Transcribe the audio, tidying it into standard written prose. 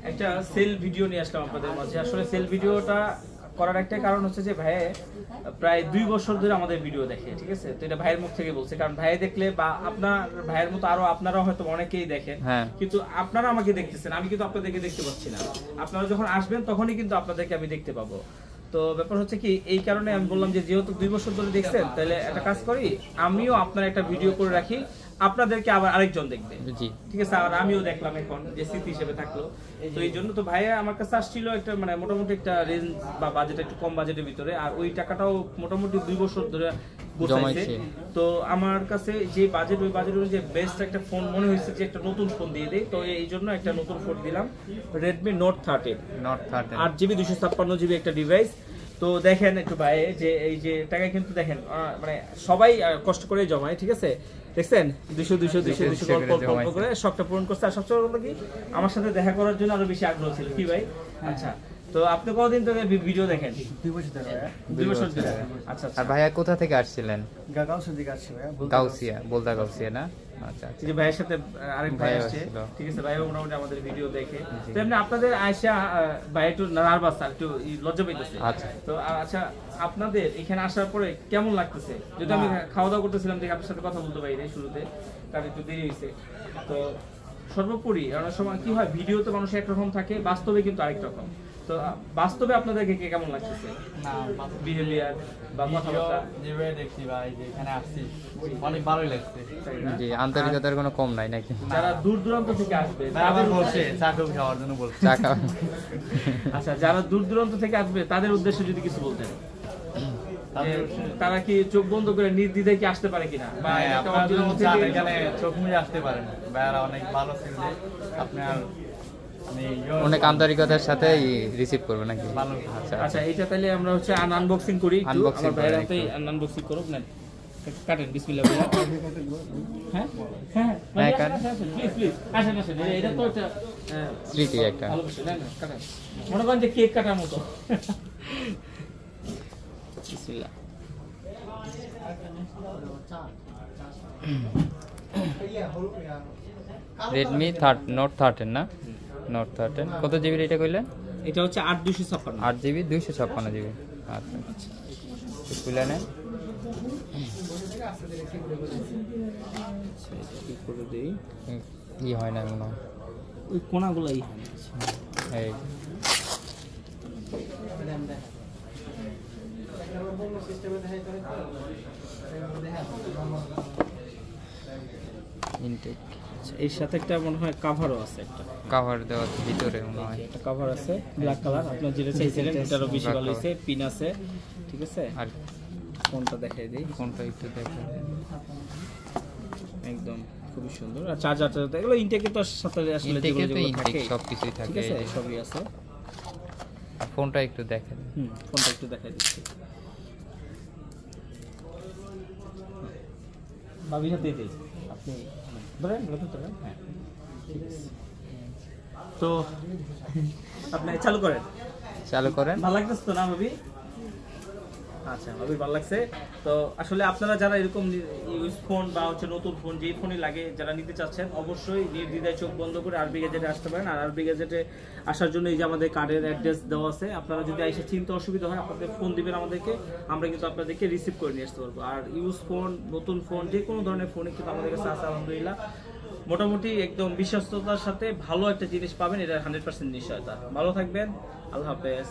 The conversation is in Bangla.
একটা সেল ভিডিও নিয়ে আসলাম আপনাদের মাঝে। আসলে সেল ভিডিওটা করার একটা কারণ হচ্ছে যে ভাই প্রায় 2 বছর ধরে আমাদের ভিডিও দেখে, ঠিক আছে? তো এটা ভাইয়ের মুখ থেকে বলছে, কারণ ভাই দেখলে বা আপনার ভাইয়ের মতো আরো আপনারাও হয়তো অনেকেই দেখেন, কিন্তু আপনারা আমাকে দেখতেছেন, আমি কিন্তু আপনাদেরকে দেখতে পাচ্ছি না। আপনারা যখন আসবেন তখনই কিন্তু আপনাদেরকে আমি দেখতে পাবো। তো ব্যাপার হচ্ছে কি, এই কারণে আমি বললাম যে যেহেতু 2 বছর ধরে দেখছেন, তাহলে একটা কাজ করি, আমিও আপনার একটা ভিডিও করে রাখি, আপনাদেরকে আবার আরেকজন দেখবে, ঠিক আছে? আর আমিও দেখলাম এখন, যে স্মৃতি হিসেবে থাকলো। তো এই জন্য তো ভাইয়া আমার কাছে আসছিল একটা মানে মোটামুটি একটা রেঞ্জ বা বাজেট, একটু কম বাজেটের ভিতরে, আর ওই টাকাটাও মোটামুটি 2 বছর ধরে গোছাইছে। তো আমার কাছে যে বাজেট, ওই বাজেট অনুযায়ী বেস্ট একটা ফোন মনে হয়েছে যে একটা নতুন ফোন দিয়ে দেই। তো এই জন্য একটা নতুন ফোন দিলাম, Redmi Note 13 8GB 256GB একটা ডিভাইস। তো দেখেন একটু ভাই, যে এই যে টাকা কিন্তু দেখেন মানে সবাই কষ্ট করে জমায়, ঠিক আছে? দেখছেন 200 গল্প করে শখটা পূরণ করছে। আর সবচেয়ে বড় কথা কি, আমার সাথে দেখা করার জন্য আরো বেশি আগ্রহ ছিল, কি ভাই? আচ্ছা, তো আপনি কতদিন ধরে ভিডিও দেখেন? 2 বছর ধরে। 2 বছর ধরে। আচ্ছা। আর ভাইয়া কোথা থেকে আসছিলেন? গাউসিয়া থেকে আসছি ভাইয়া। গাউসিয়া, বলদা গাউসিয়া না? আচ্ছা। এই যে ভাইয়ের সাথে আরেক ভাই আসছে, ঠিক আছে? ভাইও মোটামুটি আমাদের ভিডিও দেখে। তো এমনি আপনাদের আয়সা ভাই একটু নার্ভাস, একটু লজ্জা পাইতেছে। আচ্ছা। তো আচ্ছা, আপনাদের এখানে আসার পরে কেমন লাগতেছে? যদি আমি খাওয়া দাওয়া করতেছিলাম, দেখে আপনার সাথে কথা বলতে পারি নাই শুরুতে, কারণ একটু দেরি হয়েছে। তো সর্বোপরি অনেক সময় কি হয়, ভিডিওতে মানুষ একরকম থাকে, বাস্তবে কিন্তু আরেক রকম। তো বাস্তবে আপনাদেরকে কেমন লাগতেছে? না, বিহেভিয়ার বা কথাবার্তা যেভাবে দেখছি ভাই, যে এখানে আসছি অনেক ভালোই লাগছে। জি, আন্তরিকতার কোনো কম নাই নাকি? যারা দূর দূরান্ত থেকে আসবে, তাদের বলছে চা কফি খাওয়ার জন্য বলছে। আচ্ছা, যারা দূর দূরান্ত থেকে আসবে তাদের উদ্দেশ্যে যদি কিছু বলতেন, তারা কি চোখ বন্ধ করে নির্দ্বিধায় কি আসতে পারে কিনা, বা এখানে চোখ মুজে আসতে পারেন? ভাইয়ারা অনেক ভালো ছিল, আপনার অনেক আন্তরিকতার সাথে রিসিভ করবে নাকি? আচ্ছা আচ্ছা, এটা তাহলে আমরা হচ্ছে আনবক্সিং করি, আমার ভাইয়ের হাতেই আনবক্সিং করুক না, কাটেন। বিসমিল্লাহ ভাইয়া। হ্যাঁ হ্যাঁ প্লিজ প্লিজ আসেন আসেন, এটা তো একটা স্মৃতি একটা। ভালোবাসে না, কাটেন, মনে করেন যে কেক কাটার মতো। বিসমিল্লাহ। Redmi Note 13 না? Note 13 কত জিবি এটা কইলেন? এটা হচ্ছে 8/256 8GB 256GB। আচ্ছা আচ্ছা, খুলে নেন। কি হয় না মনে হয়, ওই কোনাগুলাই হয় না। এই ইনটেক, এর সাথে একটা মনে হয় কভারও আছে, একটা কভার দেওয়া ভিতরে মনে হয় একটা কভার আছে ব্ল্যাক কালার, আপনারা যেটা চাইছিলেন এটারও বেশি ভালো হইছে, পিন আছে, ঠিক আছে? আর ফোনটা দেখাই দেই, ফোনটা একটু দেখেন, একদম খুবই সুন্দর। আর চার্জারটা এগুলো ইনটেকে তো সাথে আসলে যেগুলো থাকে সবকিছুই থাকে, ঠিক আছে? সবই আছে। আর ফোনটা একটু দেখেন। ফোনটা একটু দেখাই দিচ্ছি, ভাবির হাতে দিই, আপনি ধরেন ধরেন। হ্যাঁ, ঠিক আছে। তো আপনি চালু করেন, ভালো লাগতেছে তো না ভাবি? আচ্ছা, ভাবি ভালো লাগছে। তো আসলে আপনারা যারা এরকম ইউজ ফোন বা হচ্ছে নতুন ফোন, যেই ফোনই লাগে, যারা নিতে চাচ্ছেন, অবশ্যই নির্দ্বিধায় চোখ বন্ধ করে আরবি গ্যাজেটে আসতে পারেন। আর আরবি গ্যাজেটে আসার জন্য এই যে আমাদের কার্ডের অ্যাড্রেস দেওয়া আছে, আপনারা যদি এসে চিনতে অসুবিধা হয়, আপনাদের ফোন দিবেন আমাদেরকে, আমরা কিন্তু আপনাদেরকে রিসিভ করে নিয়ে আসতে পারবো। আর ইউজ ফোন, নতুন ফোন, যে কোনো ধরনের ফোনে কিন্তু আমাদের কাছে আছে আলহামদুলিল্লাহ, মোটামুটি একদম বিশ্বস্ততার সাথে ভালো একটা জিনিস পাবেন, এটা 100% নিশ্চয়তা। ভালো থাকবেন, আল্লাহ হাফেজ।